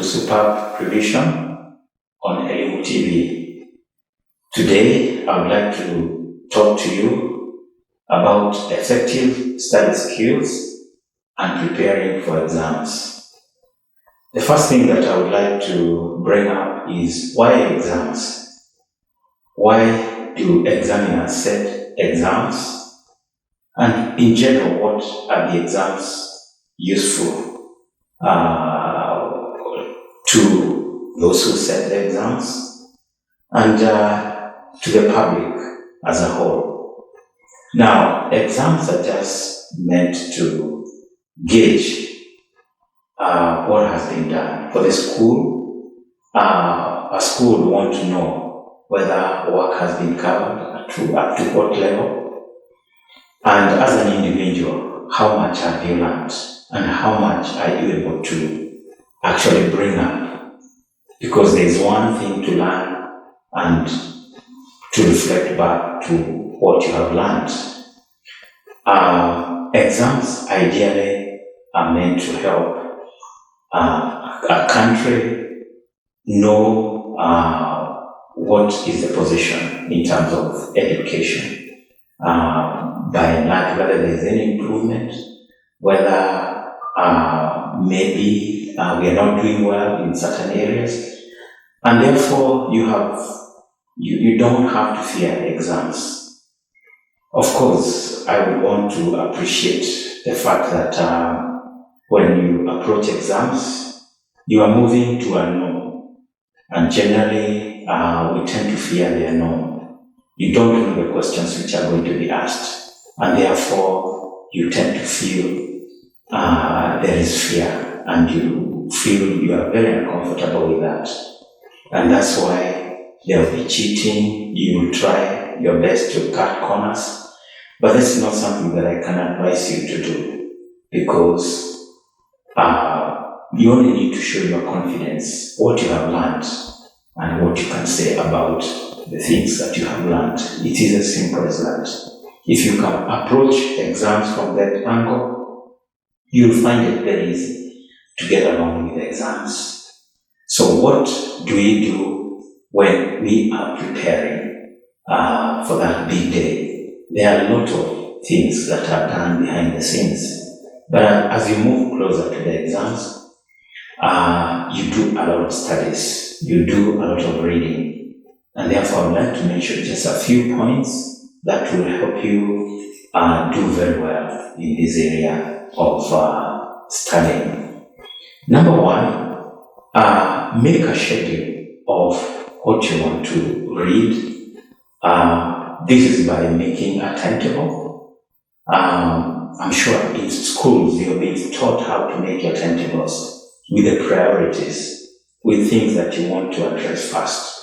Superb Revision on Elimu TV. Today, I would like to talk to you about effective study skills and preparing for exams. The first thing that I would like to bring up is why exams? Why do examiners set exams? And in general, what are the exams useful to those who set the exams and to the public as a whole? Now, exams are just meant to gauge what has been done. For the school, a school would want to know whether work has been covered up to what level. And as an individual, how much have you learned and how much are you able to actually bring up? Because there's one thing to learn and to reflect back to what you have learned. Exams ideally are meant to help a country know what is the position in terms of education. By and large, whether there's any improvement, whether maybe we are not doing well in certain areas, and therefore you don't have to fear exams. Of course, I would want to appreciate the fact that when you approach exams, you are moving to a unknown, and generally we tend to fear the unknown. You don't know the questions which are going to be asked, and therefore you tend to feel there is fear, and you feel you are very uncomfortable with that. And that's why there will be cheating. You will try your best to cut corners, but that's not something that I can advise you to do, because you only need to show your confidence, what you have learned, and what you can say about the things that you have learned. It is as simple as that. If you can approach exams from that angle, you'll find it very easy to get along with the exams. So what do we do when we are preparing for that big day? There are a lot of things that are done behind the scenes. But as you move closer to the exams, you do a lot of studies, you do a lot of reading. And therefore, I would like to mention just a few points that will help you do very well in this area of studying. Number one, make a schedule of what you want to read. This is by making a timetable. I'm sure in schools you'll be taught how to make your timetables with the priorities, with things that you want to address first,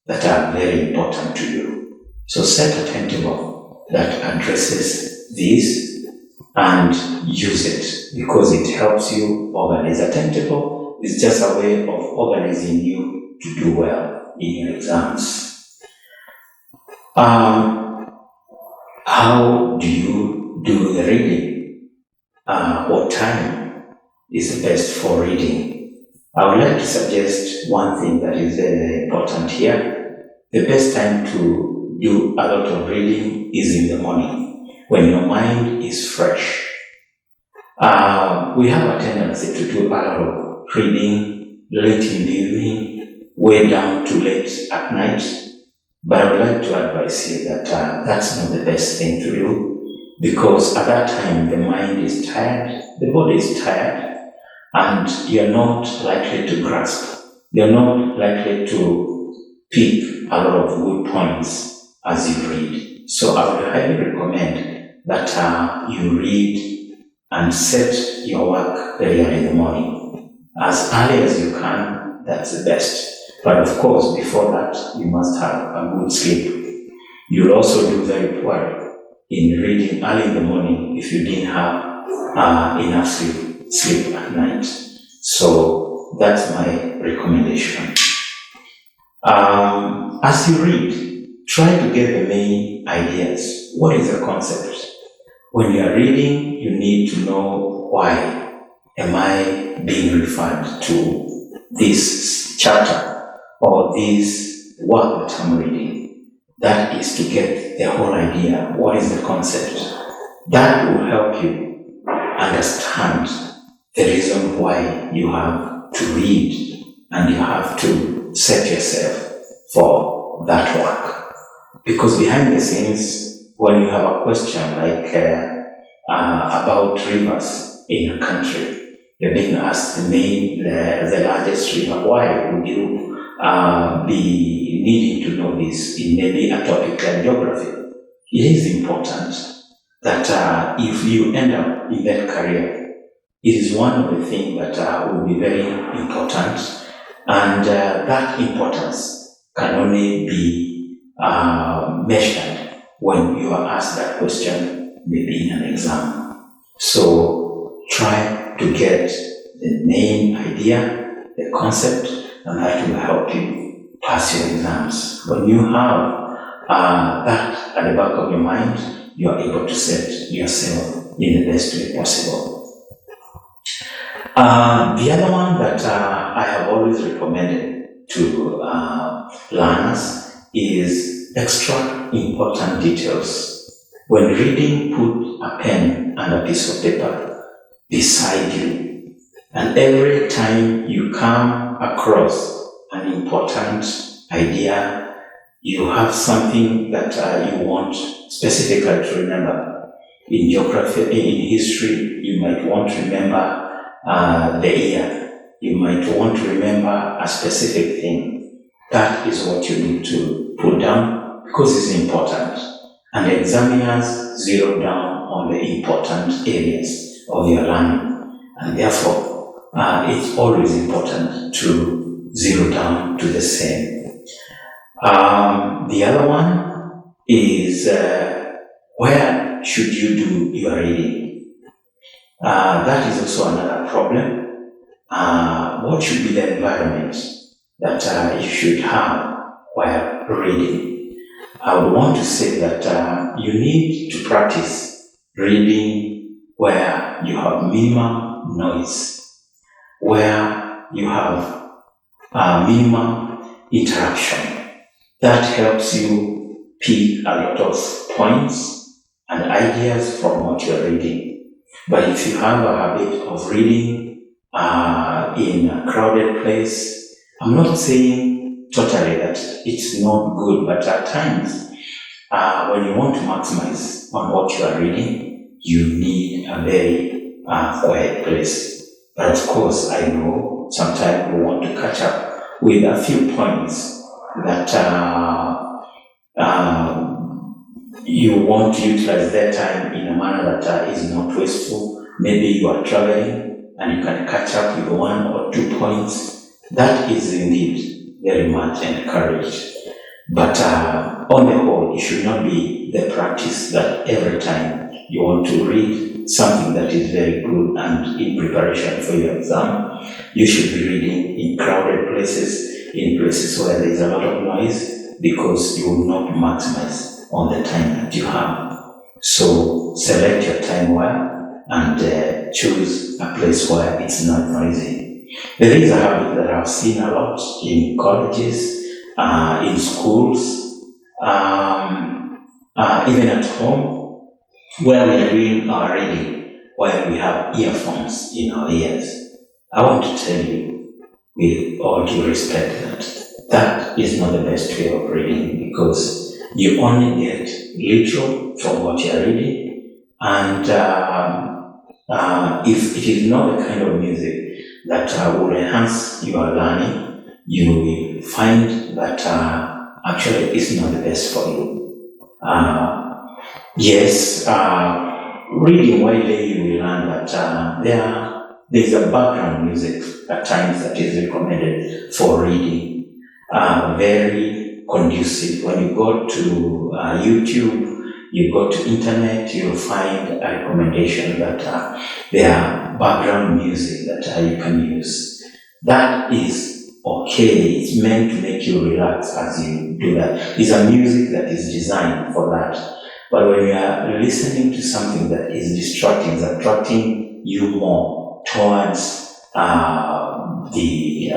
that are very important to you. So set a timetable that addresses these and use it, because it helps you organize. A timetable is just a way of organizing you to do well in your exams. How do you do the reading? What time is the best for reading? I would like to suggest one thing that is very, very important here. The best time to do a lot of reading is in the morning, when your mind is fresh. We have a tendency to do a lot of reading late in the evening, way down to late at night. But I would like to advise you that that's not the best thing to do, because at that time the mind is tired, the body is tired, and you're not likely to grasp, you're not likely to pick a lot of good points as you read. So I would highly recommend that you read and set your work very early in the morning. As early as you can, that's the best. But of course, before that, you must have a good sleep. You'll also do very well in reading early in the morning if you didn't have enough sleep at night. So that's my recommendation. As you read, try to get the main ideas. What is the concept? When you are reading, you need to know why am I being referred to this chapter or this work that I'm reading. That is to get the whole idea. What is the concept? That will help you understand the reason why you have to read and you have to set yourself for that work. Because behind the scenes, when you have a question like about rivers in a country, you're being asked to name the largest river. Why would you be needing to know this in maybe a topic like geography? It is important that if you end up in that career, it is one of the things that will be very important, and that importance can only be measured when you are asked that question, maybe in an exam. So try to get the main idea, the concept, and that will help you pass your exams. When you have that at the back of your mind, you are able to set yourself in the best way possible. The other one that I have always recommended to learners is extract important details. When reading, put a pen and a piece of paper beside you. And every time you come across an important idea, you have something that you want specifically to remember. In geography, in history, you might want to remember the year. You might want to remember a specific thing. That is what you need to put down because it's important. And the examiners zero down on the important areas of your learning. And therefore, it's always important to zero down to the same. The other one is where should you do your reading? That is also another problem. What should be the environment that you should have while reading? I would want to say that you need to practice reading where you have minimum noise, where you have minimum interaction. That helps you pick a lot of points and ideas from what you're reading. But if you have a habit of reading in a crowded place, I'm not saying totally that it's not good, but at times when you want to maximize on what you are reading, you need a very quiet place. But of course, I know sometimes we want to catch up with a few points that you want to utilize that time in a manner that is not wasteful. Maybe you are traveling and you can catch up with 1 or 2 points. That is indeed very much encouraged. But on the whole, it should not be the practice that every time you want to read something that is very good and in preparation for your exam, you should be reading in crowded places, in places where there is a lot of noise, because you will not maximize on the time that you have. So select your time well and choose a place where it's not noisy. There is a habit that I've seen a lot in colleges, in schools, even at home, where we are doing our reading, where we have earphones in our ears. I want to tell you, with all due respect, that is not the best way of reading, because you only get literal from what you are reading, and if it is not the kind of music that will enhance your learning, you will find that actually it's not the best for you. Yes, reading widely, you will learn that there's a background music at times that is recommended for reading, very conducive. When you go to YouTube, you go to internet, you'll find a recommendation that there are background music that you can use. That is okay. It's meant to make you relax as you do that. It's a music that is designed for that. But when you are listening to something that is distracting, is attracting you more towards the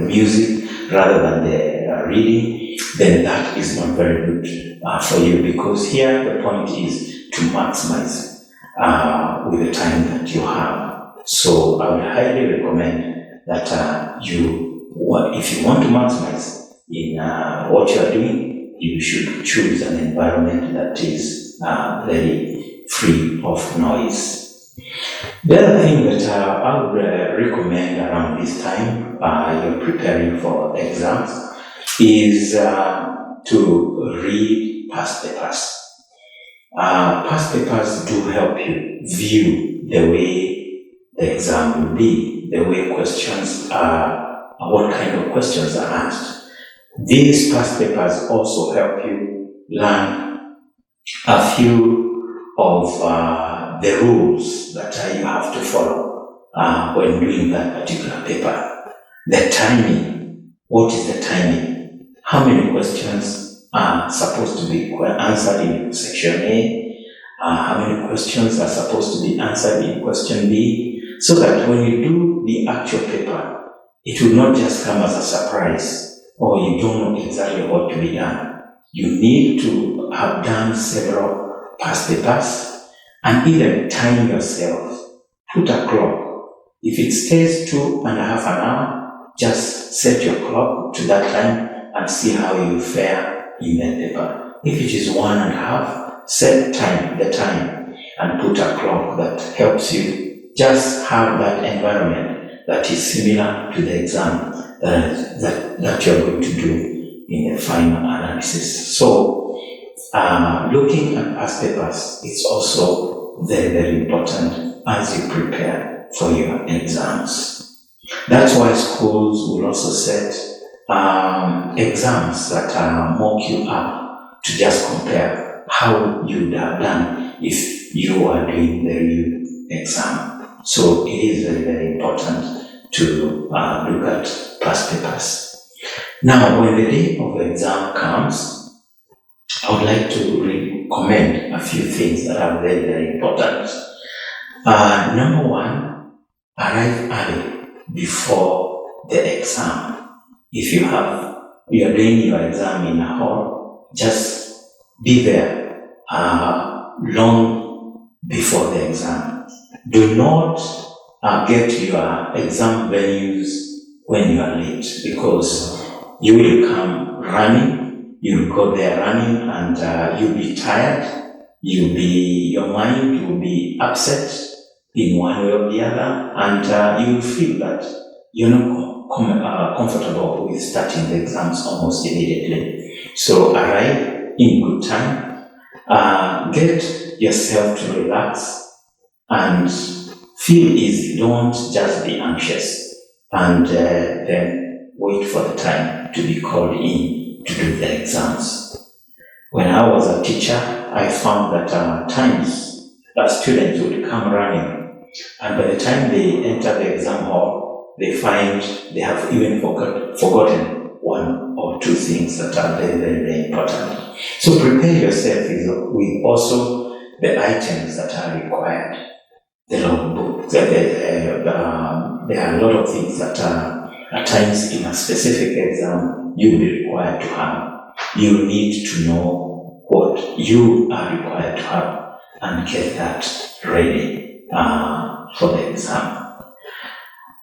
music rather than the reading, then that is not very good for you, because here the point is to maximize with the time that you have. So I would highly recommend that if you want to maximize in what you are doing, you should choose an environment that is very free of noise. The other thing that I would recommend around this time you're preparing for exams is to read past papers. Past papers do help you view the way the exam will be, the way questions are, what kind of questions are asked. These past papers also help you learn a few of the rules that you have to follow when doing that particular paper. The timing, what is the timing? How many questions are supposed to be answered in section A? How many questions are supposed to be answered in question B? So that when you do the actual paper, it will not just come as a surprise, or you don't know exactly what to be done. You need to have done several past papers, and even time yourself. Put a clock. If it stays 2.5 hours, just set your clock to that time and see how you fare in that paper. If it is 1.5, set the time and put a clock that helps you just have that environment that is similar to the exam that you're going to do in the final analysis. So looking at past papers is also very, very important as you prepare for your exams. That's why schools will also set exams that mock you up to just compare how you would have done if you are doing the real exam. So it is very, very important to look at past papers. Now, when the day of the exam comes, I would like to recommend a few things that are very, very important. Number one, arrive early before the exam. If you are doing your exam in a hall, just be there long before the exam. Do not get your exam venues when you are late, because you will come running. You'll go there running, and you'll be tired. Your mind will be upset in one way or the other, and you will feel that you're not comfortable with starting the exams almost immediately. So arrive in good time. Get yourself to relax and feel easy. Don't just be anxious and then wait for the time to be called in to do the exams. When I was a teacher, I found that times students would come running, and by the time they enter the exam hall, they find they have even forgotten one or two things that are very, very, very important. So prepare yourself with also the items that are required. The logbook, there are a lot of things that at times in a specific exam you will be required to have. You need to know what you are required to have and get that ready for the exam.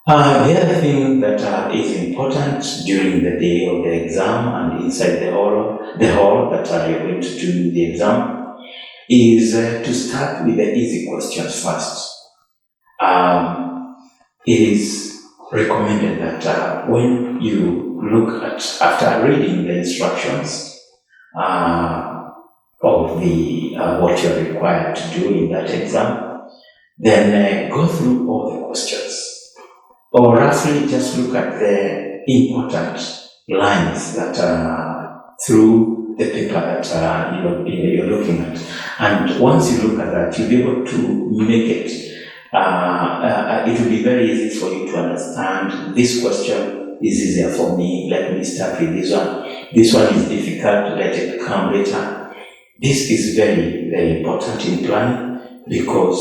The other thing that is important during the day of the exam and inside the hall that you're going to do the exam is to start with the easy questions first. It is recommended that when you look at, after reading the instructions of the what you're required to do in that exam, then go through all the questions, or roughly just look at the important lines that are through the paper that you're looking at. And once you look at that, you'll be able to make it. It will be very easy for you to understand. This question is easier for me. Let me start with this one. This one is difficult. Let it come later. This is very, very important in planning, because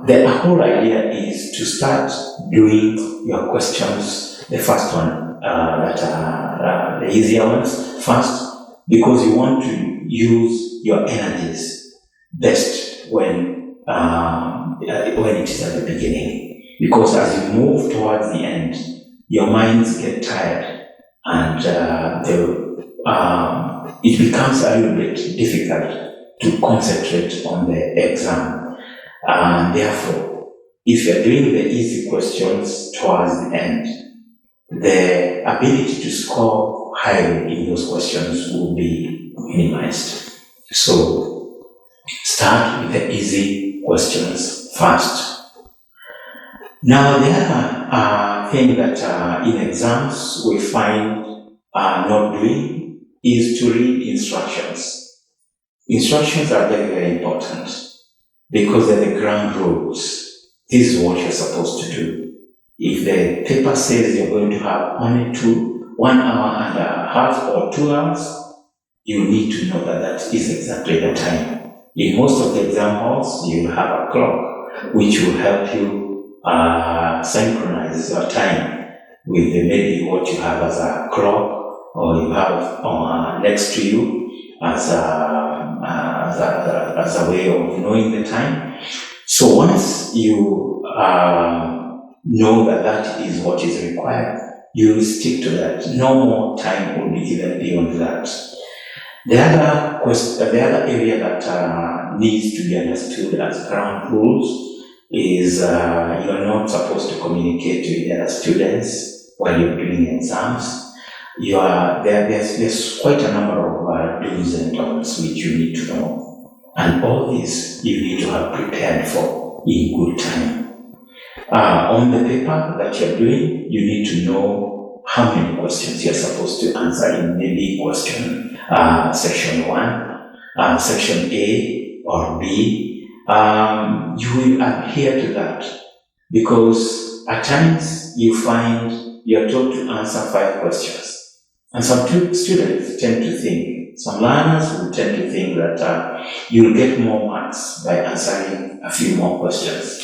The whole idea is to start doing your questions, the first one, that are the easier ones first, because you want to use your energies best when it is at the beginning. Because as you move towards the end, your minds get tired, and it becomes a little bit difficult to concentrate on the exam. And therefore, if you're doing the easy questions towards the end, the ability to score highly in those questions will be minimized. So start with the easy questions first. Now, the other thing that in exams we find not doing is to read instructions. Instructions are very, very important because they're the ground rules. This is what you're supposed to do. If the paper says you're going to have only 1 hour and a half or 2 hours, you need to know that that is exactly the time. In most of the exam halls, you will have a clock which will help you synchronize your time with maybe what you have as a clock, or you have next to you as a way of knowing the time. So once you know that that is what is required, you will stick to that. No more time will be given beyond that. The other area that needs to be understood as ground rules is you're not supposed to communicate with the other students while you're doing exams. There's quite a number of do's and don'ts which you need to know, and all this you need to have prepared for in good time. On the paper that you're doing, you need to know how many questions you're supposed to answer in maybe question section 1, section A or B. You will adhere to that, because at times you find you're told to answer 5 questions. And some students tend to think, some learners will tend to think that you'll get more marks by answering a few more questions.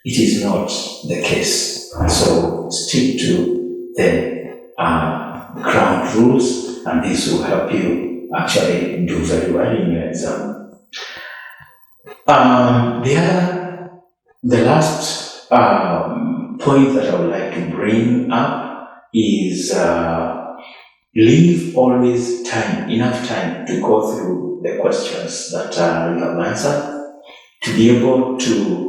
It is not the case. So stick to the ground rules, and this will help you actually do very well in your exam. The last point that I would like to bring up is leave always enough time to go through the questions that you have answered, to be able to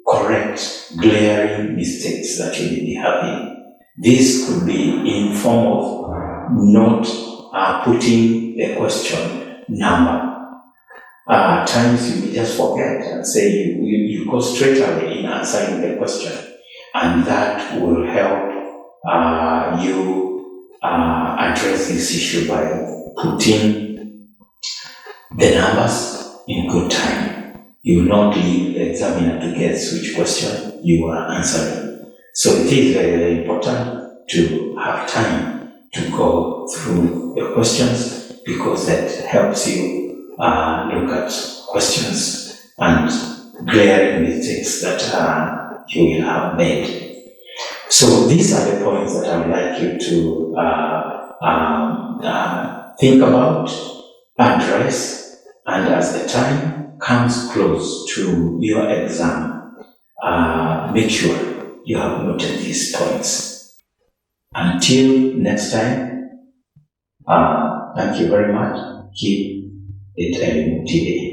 correct glaring mistakes that you may be having. This could be in form of not putting the question number. At times you may just forget and say you go straight away in answering the question, and that will help you address this issue by putting the numbers in good time. You will not leave the examiner to guess which question you are answering. So it is very, very important to have time to go through the questions, because that helps you look at questions and glaring mistakes that you will have made. So these are the points that I would like you to think about, address, and as the time comes close to your exam, make sure you have noted these points. Until next time, thank you very much. Keep it motivated.